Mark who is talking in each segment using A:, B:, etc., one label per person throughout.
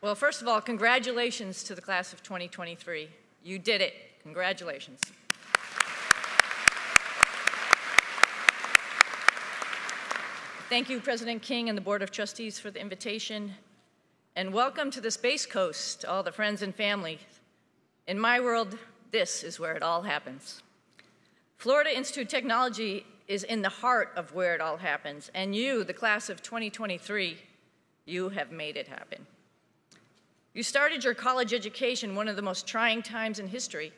A: Well, first of all, congratulations to the class of 2023. You did it. Congratulations. Thank you, President King and the Board of Trustees, for the invitation. And welcome to the Space Coast, all the friends and family. In my world, this is where it all happens. Florida Institute of Technology is in the heart of where it all happens. And you, the class of 2023, you have made it happen. You started your college education one of the most trying times in history.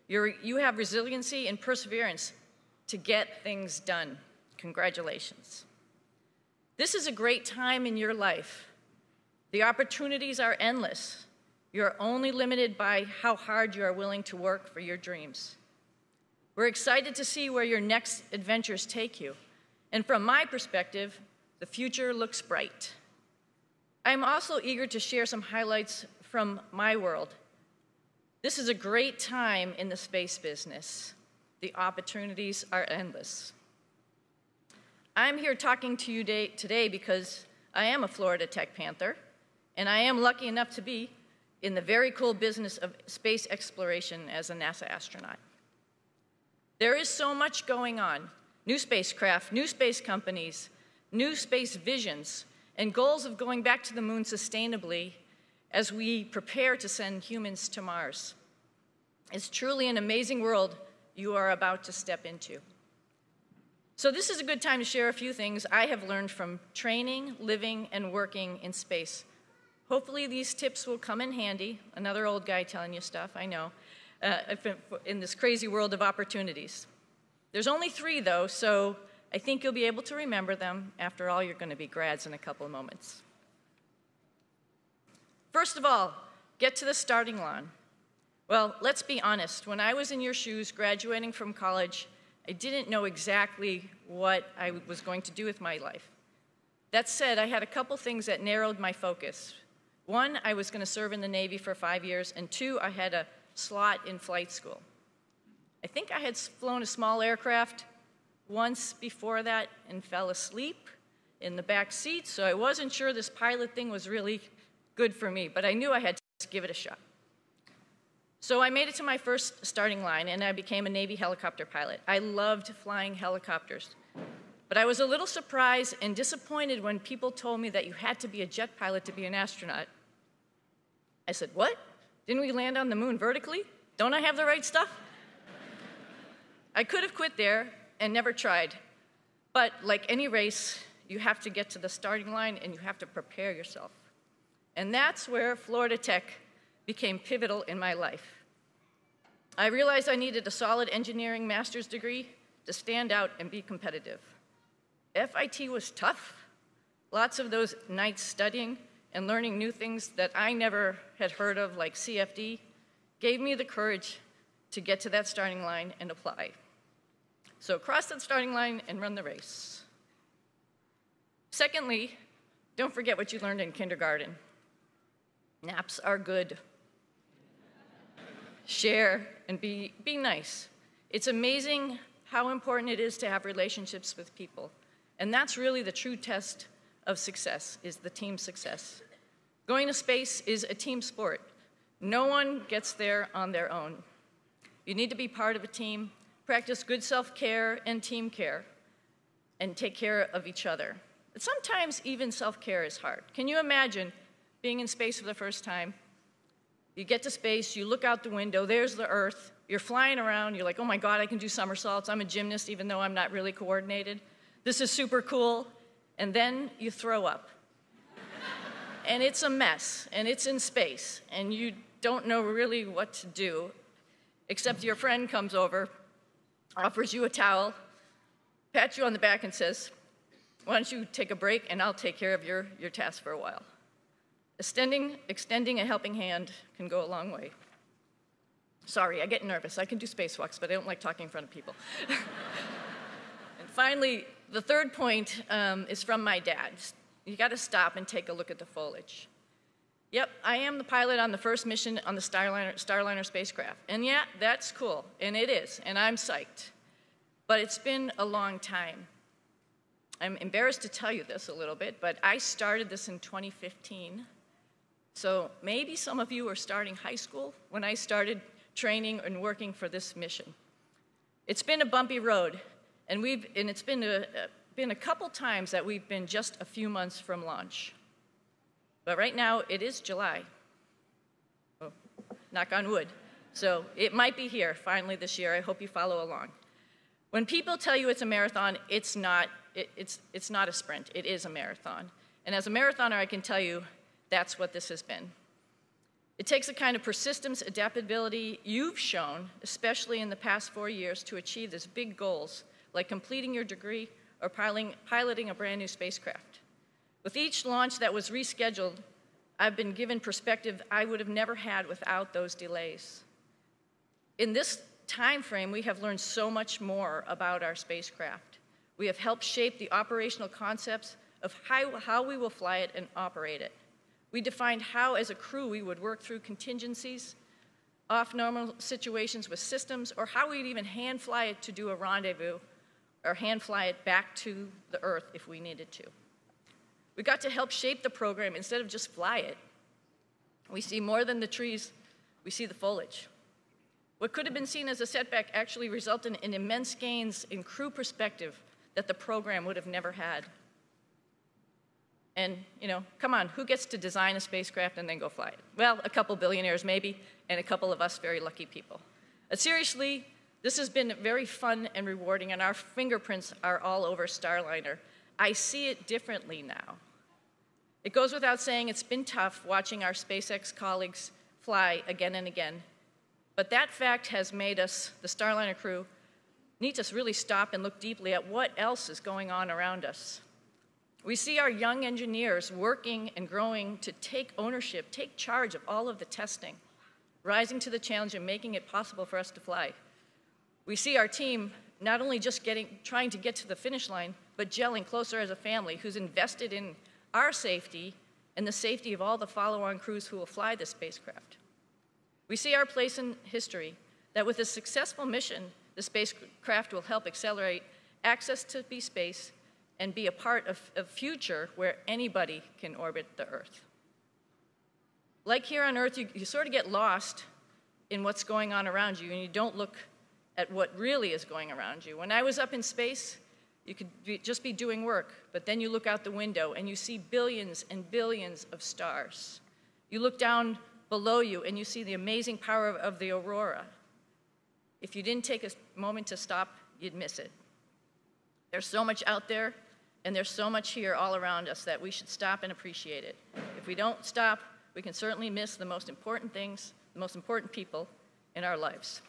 A: You have resiliency and perseverance to get things done. Congratulations. This is a great time in your life. The opportunities are endless. You're only limited by how hard you are willing to work for your dreams. We're excited to see where your next adventures take you. And from my perspective, the future looks bright. I'm also eager to share some highlights from my world. This is a great time in the space business. The opportunities are endless. I'm here talking to you today because I am a Florida Tech Panther, and I am lucky enough to be in the very cool business of space exploration as a NASA astronaut. There is so much going on: new spacecraft, new space companies, new space visions, and goals of going back to the moon sustainably as we prepare to send humans to Mars. It's truly an amazing world you are about to step into. So this is a good time to share a few things I have learned from training, living, and working in space. Hopefully these tips will come in handy. Another old guy telling you stuff, I know, in this crazy world of opportunities. There's only 3, though, so I think you'll be able to remember them. After all, you're going to be grads in a couple of moments. First of all, get to the starting line. Well, let's be honest. When I was in your shoes graduating from college, I didn't know exactly what I was going to do with my life. That said, I had a couple things that narrowed my focus. 1, I was going to serve in the Navy for 5 years, and 2, I had a slot in flight school. I think I had flown a small aircraft once before that and fell asleep in the back seat, so I wasn't sure this pilot thing was really good for me, but I knew I had to give it a shot. So I made it to my first starting line, and I became a Navy helicopter pilot. I loved flying helicopters, but I was a little surprised and disappointed when people told me that you had to be a jet pilot to be an astronaut. I said, what? Didn't we land on the moon vertically? Don't I have the right stuff? I could have quit there and never tried, but like any race, you have to get to the starting line and you have to prepare yourself. And that's where Florida Tech became pivotal in my life. I realized I needed a solid engineering master's degree to stand out and be competitive. FIT was tough. Lots of those nights studying and learning new things that I never had heard of, like CFD, gave me the courage to get to that starting line and apply. So cross that starting line and run the race. Secondly, don't forget what you learned in kindergarten. Naps are good. Share and be nice. It's amazing how important it is to have relationships with people. And that's really the true test of success, is the team success. Going to space is a team sport. No one gets there on their own. You need to be part of a team, practice good self-care and team care, and take care of each other. But sometimes even self-care is hard. Can you imagine being in space for the first time? You get to space, you look out the window, there's the Earth, you're flying around, you're like, oh my God, I can do somersaults, I'm a gymnast even though I'm not really coordinated. This is super cool. And then you throw up. And it's a mess, and it's in space, and you don't know really what to do, except your friend comes over, offers you a towel, pats you on the back and says, why don't you take a break and I'll take care of your task for a while. Extending a helping hand can go a long way. Sorry, I get nervous. I can do spacewalks, but I don't like talking in front of people. And finally, the third point is from my dad. You got to stop and take a look at the foliage. Yep, I am the pilot on the first mission on the Starliner spacecraft. And yeah, that's cool, and it is, and I'm psyched. But it's been a long time. I'm embarrassed to tell you this a little bit, but I started this in 2015. So maybe some of you were starting high school when I started training and working for this mission. It's been a bumpy road, and it's been a couple times that we've been just a few months from launch. But right now, it is July. Oh, knock on wood. So it might be here finally this year. I hope you follow along. When people tell you it's a marathon, it's not a sprint. It is a marathon. And as a marathoner, I can tell you that's what this has been. It takes a kind of persistence, adaptability you've shown, especially in the past 4 years, to achieve these big goals, like completing your degree or piloting a brand new spacecraft. With each launch that was rescheduled, I've been given perspective I would have never had without those delays. In this time frame, we have learned so much more about our spacecraft. We have helped shape the operational concepts of how we will fly it and operate it. We defined how, as a crew, we would work through contingencies, off-normal situations with systems, or how we'd even hand fly it to do a rendezvous, or hand fly it back to the Earth if we needed to. We got to help shape the program instead of just fly it. We see more than the trees, we see the foliage. What could have been seen as a setback actually resulted in immense gains in crew perspective that the program would have never had. And, come on, who gets to design a spacecraft and then go fly it? Well, a couple billionaires maybe, and a couple of us very lucky people. But seriously, this has been very fun and rewarding, and our fingerprints are all over Starliner. I see it differently now. It goes without saying it's been tough watching our SpaceX colleagues fly again and again. But that fact has made us, the Starliner crew, need to really stop and look deeply at what else is going on around us. We see our young engineers working and growing to take ownership, take charge of all of the testing, rising to the challenge and making it possible for us to fly. We see our team not only just trying to get to the finish line, but gelling closer as a family who's invested in our safety and the safety of all the follow-on crews who will fly this spacecraft. We see our place in history, that with a successful mission, the spacecraft will help accelerate access to space and be a part of a future where anybody can orbit the Earth. Like here on Earth, you sort of get lost in what's going on around you, and you don't look at what really is going around you. When I was up in space, you could just be doing work, but then you look out the window and you see billions and billions of stars. You look down below you and you see the amazing power of the aurora. If you didn't take a moment to stop, you'd miss it. There's so much out there, and there's so much here all around us that we should stop and appreciate it. If we don't stop, we can certainly miss the most important things, the most important people in our lives.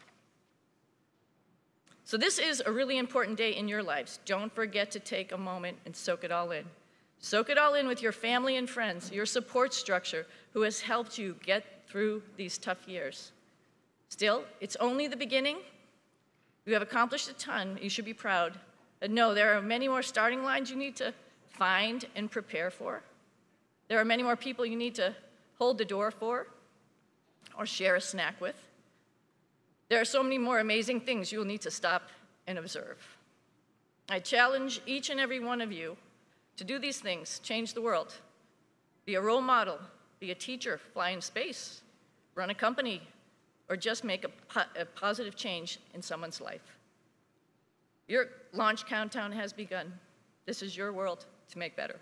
A: So this is a really important day in your lives. Don't forget to take a moment and soak it all in. Soak it all in with your family and friends, your support structure, who has helped you get through these tough years. Still, it's only the beginning. You have accomplished a ton. You should be proud. But no, there are many more starting lines you need to find and prepare for. There are many more people you need to hold the door for or share a snack with. There are so many more amazing things you'll need to stop and observe. I challenge each and every one of you to do these things, change the world. Be a role model, be a teacher, fly in space, run a company, or just make a positive change in someone's life. Your launch countdown has begun. This is your world to make better.